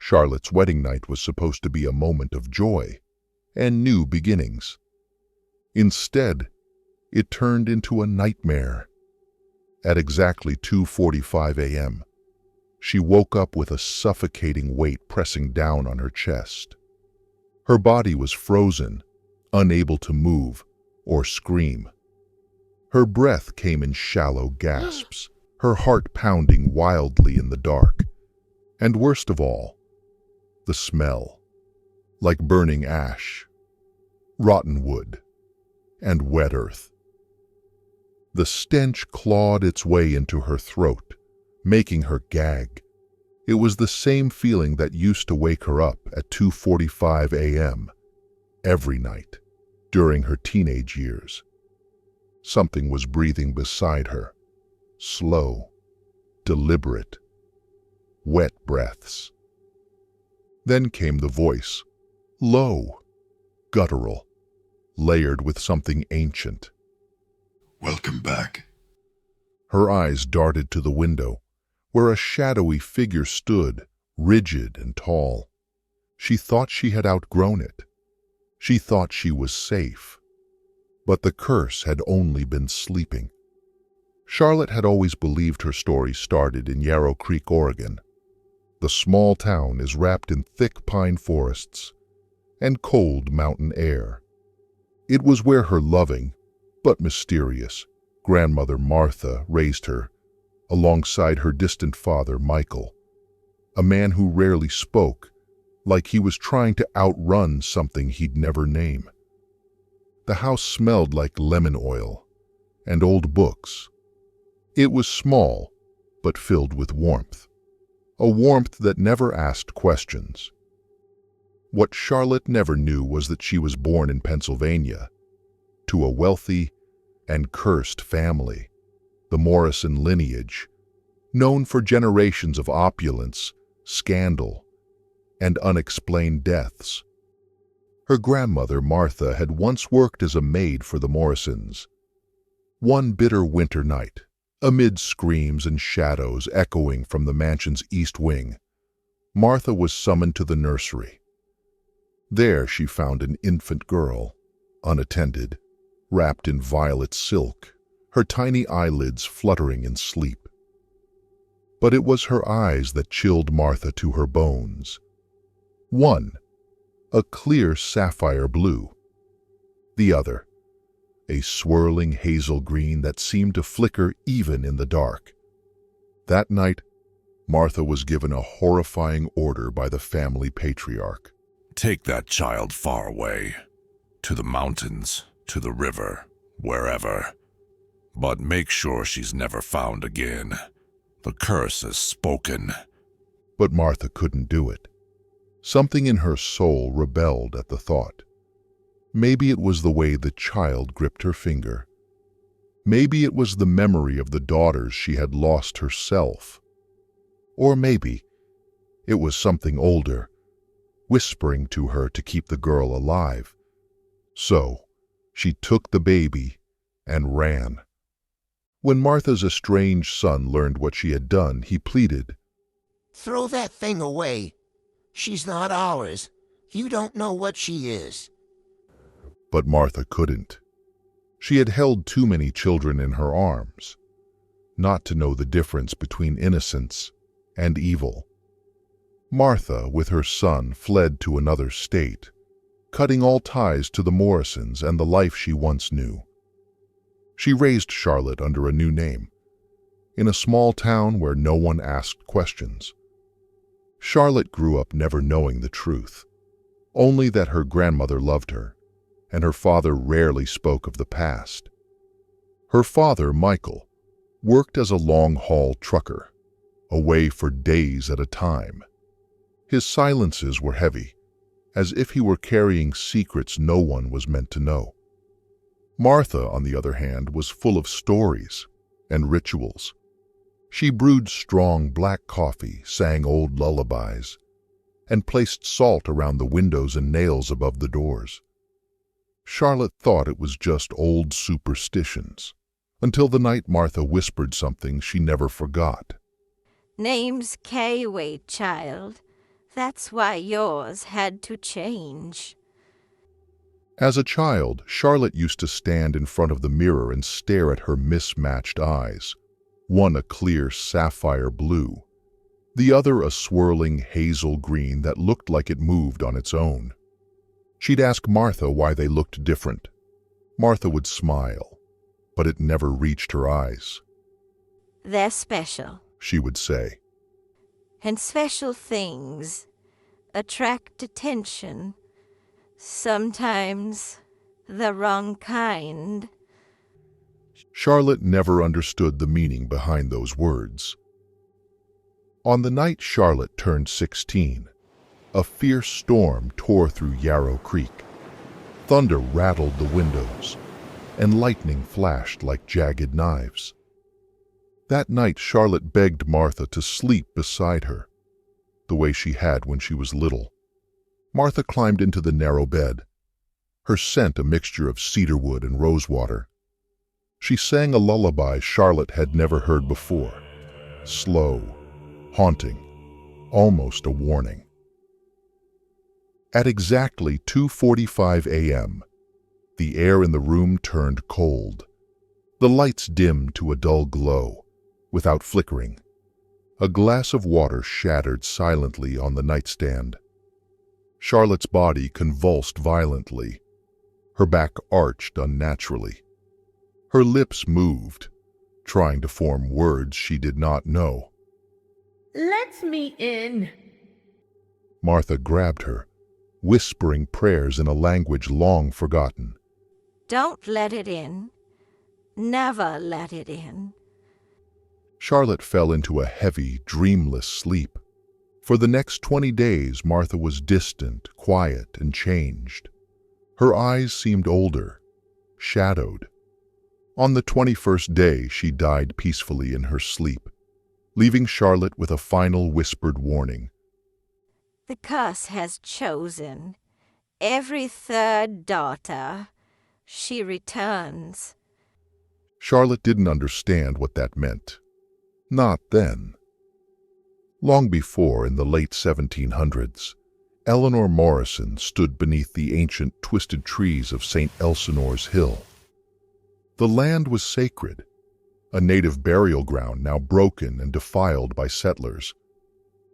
Charlotte's wedding night was supposed to be a moment of joy and new beginnings. Instead, it turned into a nightmare. At exactly 2:45 a.m., she woke up with a suffocating weight pressing down on her chest. Her body was frozen, unable to move or scream. Her breath came in shallow gasps, her heart pounding wildly in the dark. And worst of all, the smell, like burning ash, rotten wood, and wet earth. The stench clawed its way into her throat, making her gag. It was the same feeling that used to wake her up at 2:45 a.m. every night during her teenage years. Something was breathing beside her, slow, deliberate, wet breaths. Then came the voice, low, guttural, layered with something ancient. "Welcome back." Her eyes darted to the window, where a shadowy figure stood, rigid and tall. She thought she had outgrown it. She thought she was safe. But the curse had only been sleeping. Charlotte had always believed her story started in Yarrow Creek, Oregon. The small town is wrapped in thick pine forests and cold mountain air. It was where her loving, but mysterious, grandmother Martha raised her, alongside her distant father Michael, a man who rarely spoke, like he was trying to outrun something he'd never name. The house smelled like lemon oil and old books. It was small, but filled with warmth, a warmth that never asked questions. What Charlotte never knew was that she was born in Pennsylvania, to a wealthy and cursed family, the Morrison lineage, known for generations of opulence, scandal, and unexplained deaths. Her grandmother, Martha, had once worked as a maid for the Morrisons. One bitter winter night, amid screams and shadows echoing from the mansion's east wing, Martha was summoned to the nursery. There she found an infant girl, unattended, wrapped in violet silk, her tiny eyelids fluttering in sleep. But it was her eyes that chilled Martha to her bones. One, a clear sapphire blue. The other, a swirling hazel green that seemed to flicker even in the dark. That night, Martha was given a horrifying order by the family patriarch. "Take that child far away, to the mountains, to the river, wherever. But make sure she's never found again. The curse is spoken." But Martha couldn't do it. Something in her soul rebelled at the thought. Maybe it was the way the child gripped her finger. Maybe it was the memory of the daughters she had lost herself. Or maybe it was something older, whispering to her to keep the girl alive. So she took the baby and ran. When Martha's estranged son learned what she had done, he pleaded, "Throw that thing away. She's not ours. You don't know what she is." But Martha couldn't. She had held too many children in her arms, not to know the difference between innocence and evil. Martha, with her son, fled to another state, cutting all ties to the Morrisons and the life she once knew. She raised Charlotte under a new name, in a small town where no one asked questions. Charlotte grew up never knowing the truth, only that her grandmother loved her, and her father rarely spoke of the past. Her father, Michael, worked as a long-haul trucker, away for days at a time. His silences were heavy, as if he were carrying secrets no one was meant to know. Martha, on the other hand, was full of stories and rituals. She brewed strong black coffee, sang old lullabies, and placed salt around the windows and nails above the doors. Charlotte thought it was just old superstitions, until the night Martha whispered something she never forgot. "Name's K-Way, child. That's why yours had to change. As a child, Charlotte used to stand in front of the mirror and stare at her mismatched eyes, one a clear sapphire blue, the other a swirling hazel green that looked like it moved on its own. She'd ask Martha why they looked different. Martha would smile, but it never reached her eyes. They're special. She would say. And special things attract attention. Sometimes the wrong kind. Charlotte never understood the meaning behind those words. On the night Charlotte turned 16, a fierce storm tore through Yarrow Creek. Thunder rattled the windows, and lightning flashed like jagged knives. That night Charlotte begged Martha to sleep beside her, the way she had when she was little. Martha climbed into the narrow bed, her scent a mixture of cedarwood and rosewater. She sang a lullaby Charlotte had never heard before, slow, haunting, almost a warning. At exactly 2:45 a.m., the air in the room turned cold. The lights dimmed to a dull glow, without flickering. A glass of water shattered silently on the nightstand. Charlotte's body convulsed violently. Her back arched unnaturally. Her lips moved, trying to form words she did not know. Let me in. Martha grabbed her, whispering prayers in a language long forgotten. Don't let it in. Never let it in. Charlotte fell into a heavy, dreamless sleep. For the next 20 days, Martha was distant, quiet, and changed. Her eyes seemed older, shadowed. On the 21st day, she died peacefully in her sleep, leaving Charlotte with a final whispered warning. The curse has chosen. Every third daughter, she returns. Charlotte didn't understand what that meant. Not then. Long before, in the late 1700s, Eleanor Morrison stood beneath the ancient twisted trees of St. Elsinore's Hill. The land was sacred, a native burial ground now broken and defiled by settlers.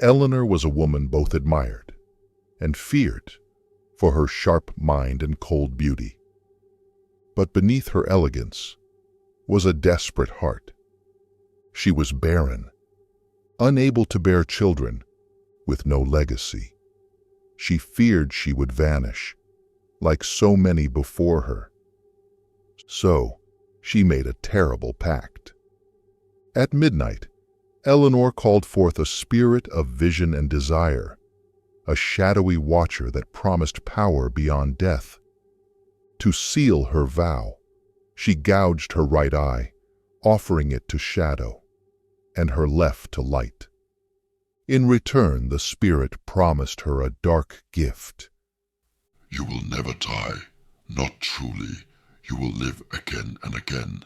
Eleanor was a woman both admired and feared for her sharp mind and cold beauty. But beneath her elegance was a desperate heart. She was barren, unable to bear children, with no legacy. She feared she would vanish, like so many before her. So, she made a terrible pact. At midnight, Eleanor called forth a spirit of vision and desire, a shadowy watcher that promised power beyond death. To seal her vow, she gouged her right eye, offering it to shadow, and her left to light. In return, the spirit promised her a dark gift. You will never die, not truly. You will live again and again,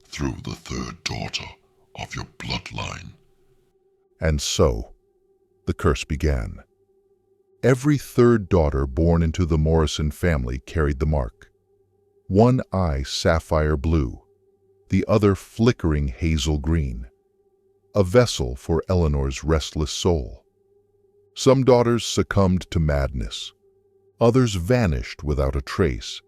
through the third daughter of your bloodline. And so, the curse began. Every third daughter born into the Morrison family carried the mark. One eye sapphire blue, the other flickering hazel green, a vessel for Eleanor's restless soul. Some daughters succumbed to madness. Others vanished without a trace.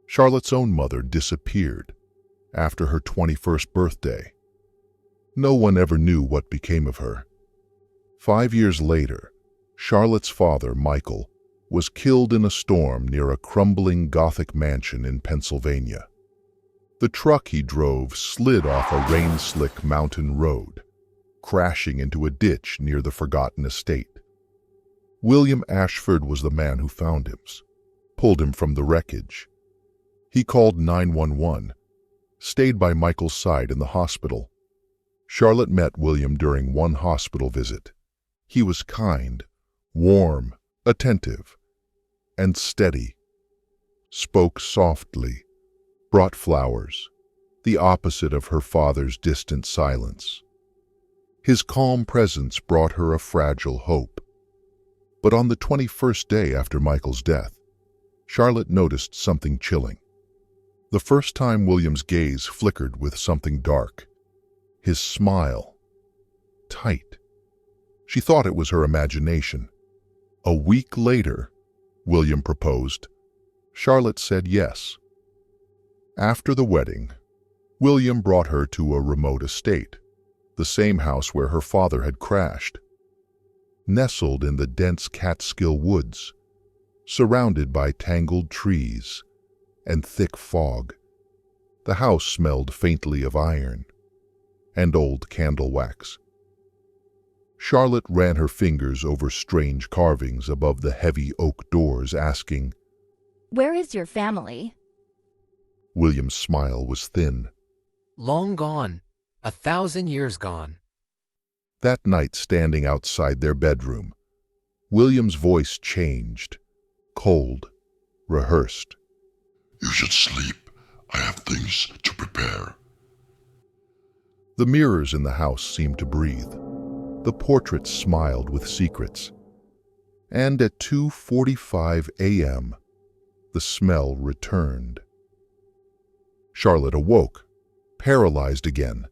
Charlotte's own mother disappeared after her 21st birthday. No one ever knew what became of her. 5 years later, Charlotte's father, Michael, was killed in a storm near a crumbling Gothic mansion in Pennsylvania. The truck he drove slid off a rain-slick mountain road, crashing into a ditch near the forgotten estate. William Ashford was the man who found him, pulled him from the wreckage. He called 911, stayed by Michael's side in the hospital. Charlotte met William during one hospital visit. He was kind, warm, attentive, and steady. Spoke softly, brought flowers, the opposite of her father's distant silence. His calm presence brought her a fragile hope. But on the 21st day after Michael's death, Charlotte noticed something chilling. The first time William's gaze flickered with something dark. His smile. Tight. She thought it was her imagination. A week later, William proposed. Charlotte said yes. After the wedding, William brought her to a remote estate, the same house where her father had crashed. Nestled in the dense Catskill woods, surrounded by tangled trees and thick fog, the house smelled faintly of iron and old candle wax. Charlotte ran her fingers over strange carvings above the heavy oak doors, asking, "Where is your family?" William's smile was thin. "Long gone. 1,000 years gone." That night, standing outside their bedroom, William's voice changed, cold, rehearsed. You should sleep. I have things to prepare. The mirrors in the house seemed to breathe. The portraits smiled with secrets. And at 2:45 a.m., the smell returned. Charlotte awoke, paralyzed again.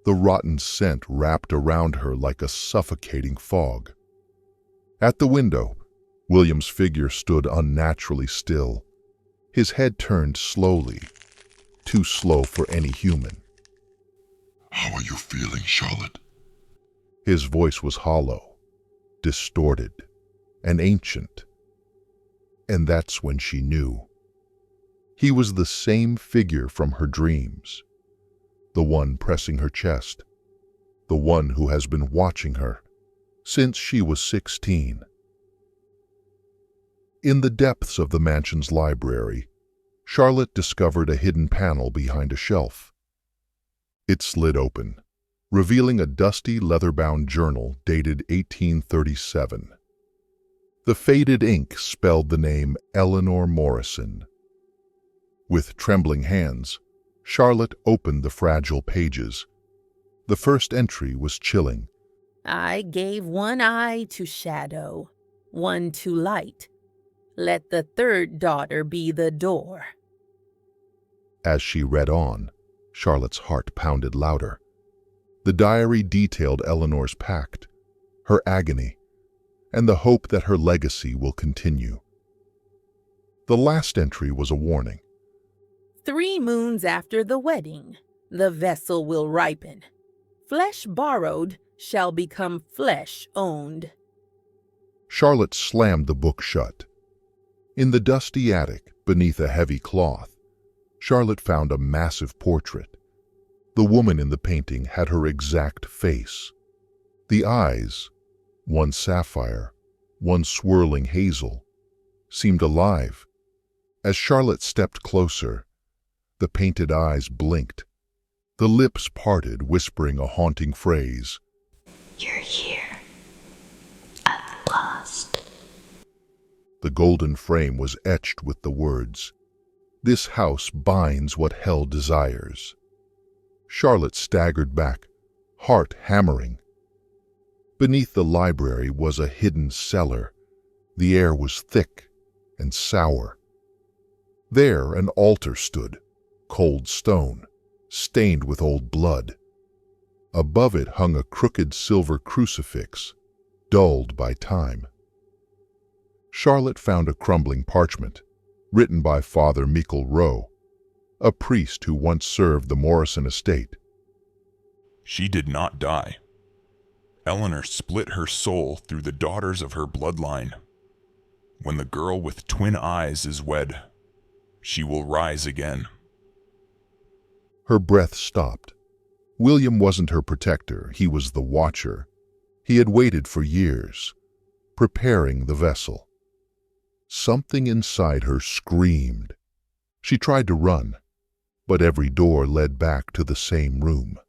The rotten scent wrapped around her like a suffocating fog. At the window, William's figure stood unnaturally still, his head turned slowly, too slow for any human. How are you feeling, Charlotte? His voice was hollow, distorted, and ancient. And that's when she knew. He was the same figure from her dreams, the one pressing her chest, the one who has been watching her since she was 16. In the depths of the mansion's library, Charlotte discovered a hidden panel behind a shelf. It slid open, revealing a dusty leather-bound journal dated 1837. The faded ink spelled the name Eleanor Morrison. With trembling hands, Charlotte opened the fragile pages. The first entry was chilling. I gave one eye to shadow, one to light. Let the third daughter be the door. As she read on, Charlotte's heart pounded louder. The diary detailed Eleanor's pact, her agony, and the hope that her legacy will continue. The last entry was a warning. 3 moons after the wedding, the vessel will ripen. Flesh borrowed shall become flesh owned. Charlotte slammed the book shut. In the dusty attic, beneath a heavy cloth, Charlotte found a massive portrait. The woman in the painting had her exact face. The eyes, one sapphire, one swirling hazel, seemed alive. As Charlotte stepped closer, the painted eyes blinked. The lips parted, whispering a haunting phrase. "You're here. At last." The golden frame was etched with the words, "This house binds what hell desires." Charlotte staggered back, heart hammering. Beneath the library was a hidden cellar. The air was thick and sour. There an altar stood, cold stone, stained with old blood. Above it hung a crooked silver crucifix, dulled by time. Charlotte found a crumbling parchment, written by Father Michael Rowe, a priest who once served the Morrison estate. She did not die. Eleanor split her soul through the daughters of her bloodline. When the girl with twin eyes is wed, she will rise again. Her breath stopped. William wasn't her protector, he was the watcher. He had waited for years, preparing the vessel. Something inside her screamed. She tried to run, but every door led back to the same room.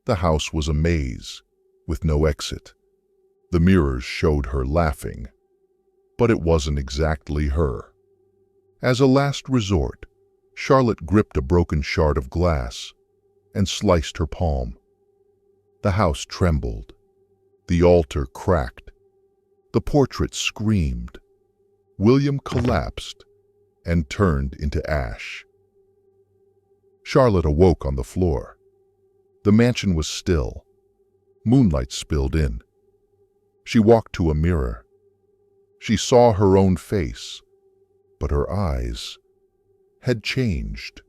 The house was a maze, with no exit. The mirrors showed her laughing, but it wasn't exactly her. As a last resort, Charlotte gripped a broken shard of glass and sliced her palm. The house trembled. The altar cracked. The portrait screamed. William collapsed and turned into ash. Charlotte awoke on the floor. The mansion was still. Moonlight spilled in. She walked to a mirror. She saw her own face, but her eyes had changed.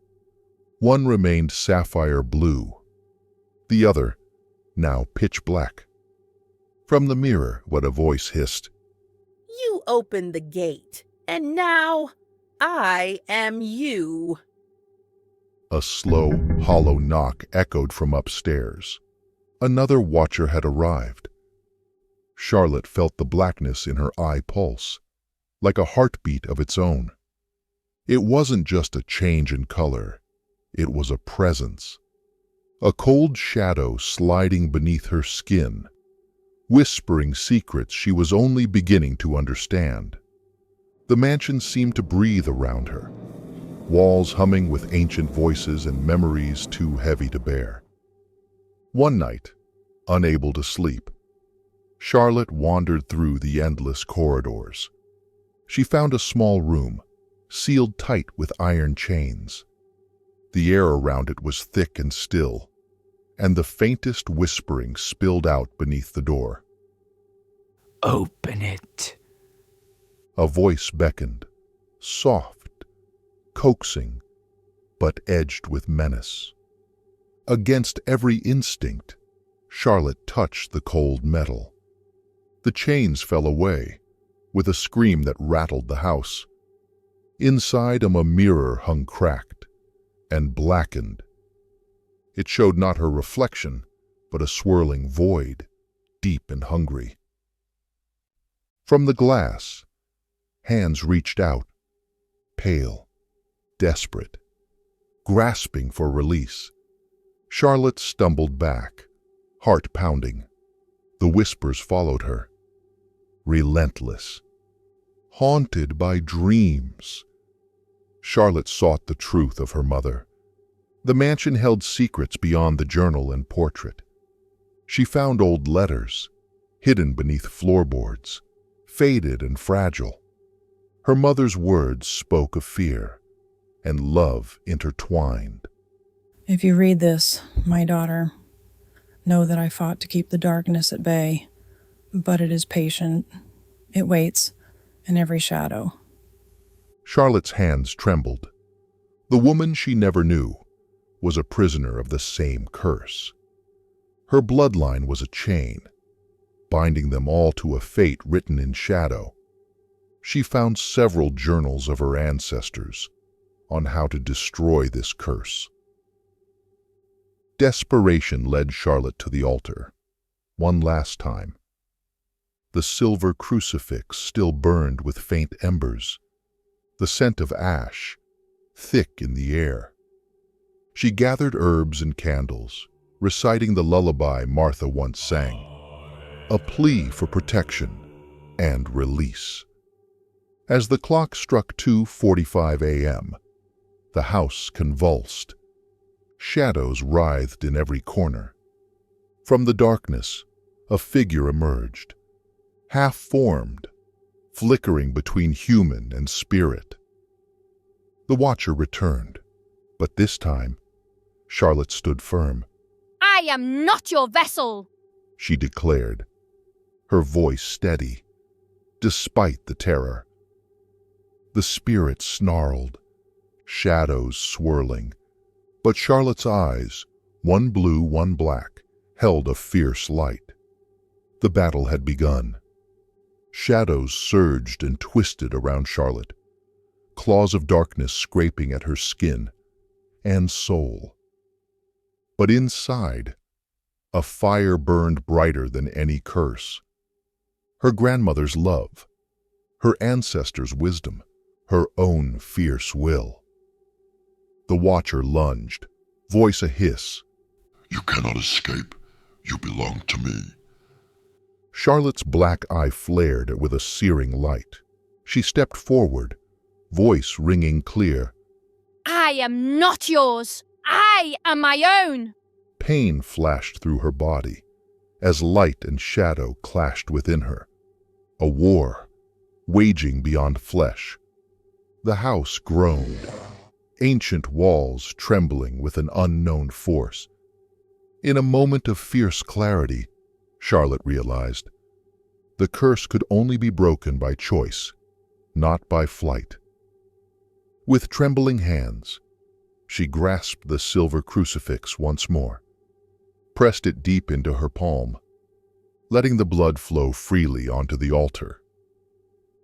One remained sapphire blue, the other now pitch black. From the mirror, what a voice hissed. You opened the gate, and now I am you. A slow, hollow knock echoed from upstairs. Another watcher had arrived. Charlotte felt the blackness in her eye pulse, like a heartbeat of its own. It wasn't just a change in color, it was a presence. A cold shadow sliding beneath her skin, whispering secrets she was only beginning to understand. The mansion seemed to breathe around her, walls humming with ancient voices and memories too heavy to bear. One night, unable to sleep, Charlotte wandered through the endless corridors. She found a small room, sealed tight with iron chains. The air around it was thick and still, and the faintest whispering spilled out beneath the door. Open it. A voice beckoned, soft, coaxing, but edged with menace. Against every instinct, Charlotte touched the cold metal. The chains fell away, with a scream that rattled the house. Inside a mirror hung cracked and blackened. It showed not her reflection, but a swirling void, deep and hungry. From the glass, hands reached out, pale, desperate, grasping for release. Charlotte stumbled back, heart pounding. The whispers followed her, relentless, haunted by dreams. Charlotte sought the truth of her mother. The mansion held secrets beyond the journal and portrait. She found old letters, hidden beneath floorboards, faded and fragile. Her mother's words spoke of fear and love intertwined. If you read this, my daughter, know that I fought to keep the darkness at bay, but it is patient. It waits in every shadow. Charlotte's hands trembled. The woman she never knew was a prisoner of the same curse. Her bloodline was a chain, binding them all to a fate written in shadow. She found several journals of her ancestors on how to destroy this curse. Desperation led Charlotte to the altar, one last time. The silver crucifix still burned with faint embers, the scent of ash thick in the air. She gathered herbs and candles, reciting the lullaby Martha once sang, a plea for protection and release. As the clock struck 2:45 a.m., the house convulsed. Shadows writhed in every corner. From the darkness, a figure emerged, half-formed, flickering between human and spirit. The watcher returned, but this time, Charlotte stood firm. I am not your vessel, she declared, her voice steady, despite the terror. The spirit snarled, shadows swirling, but Charlotte's eyes, one blue, one black, held a fierce light. The battle had begun. Shadows surged and twisted around Charlotte, claws of darkness scraping at her skin and soul. But inside, a fire burned brighter than any curse. Her grandmother's love, her ancestors' wisdom, her own fierce will. The watcher lunged, voice a hiss. You cannot escape. You belong to me. Charlotte's black eye flared with a searing light. She stepped forward, voice ringing clear. I am not yours. I am my own. Pain flashed through her body as light and shadow clashed within her. A war, waging beyond flesh. The house groaned, ancient walls trembling with an unknown force. In a moment of fierce clarity, Charlotte realized, the curse could only be broken by choice, not by flight. With trembling hands, she grasped the silver crucifix once more, pressed it deep into her palm, letting the blood flow freely onto the altar.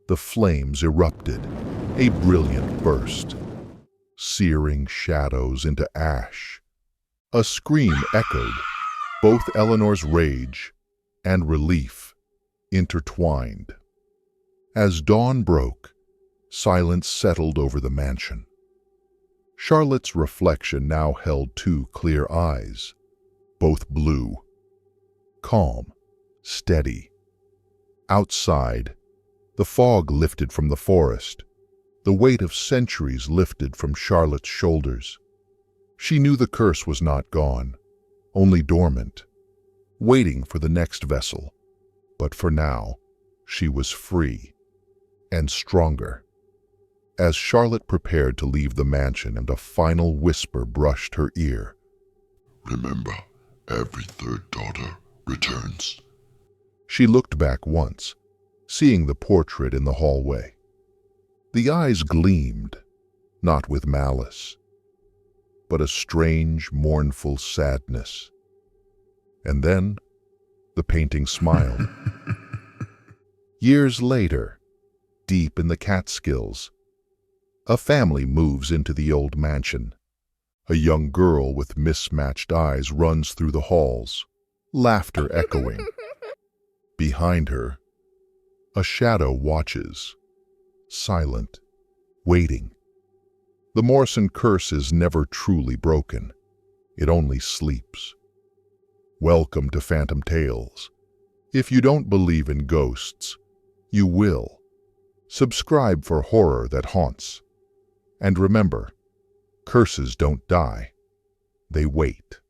The flames erupted, a brilliant burst, searing shadows into ash. A scream echoed, both Eleanor's rage and relief intertwined. As dawn broke, silence settled over the mansion. Charlotte's reflection now held two clear eyes, both blue, calm, steady. Outside, the fog lifted from the forest, the weight of centuries lifted from Charlotte's shoulders. She knew the curse was not gone, only dormant, waiting for the next vessel. But for now, she was free and stronger. As Charlotte prepared to leave the mansion and a final whisper brushed her ear, "Remember, every third daughter returns." She looked back once, seeing the portrait in the hallway. The eyes gleamed, not with malice, but a strange, mournful sadness. And then, the painting smiled. Years later, deep in the Catskills, a family moves into the old mansion. A young girl with mismatched eyes runs through the halls, laughter echoing. Behind her, a shadow watches, silent, waiting. The Morrison curse is never truly broken. It only sleeps. Welcome to Phantom Tales. If you don't believe in ghosts, you will. Subscribe for horror that haunts. And remember, curses don't die. They wait.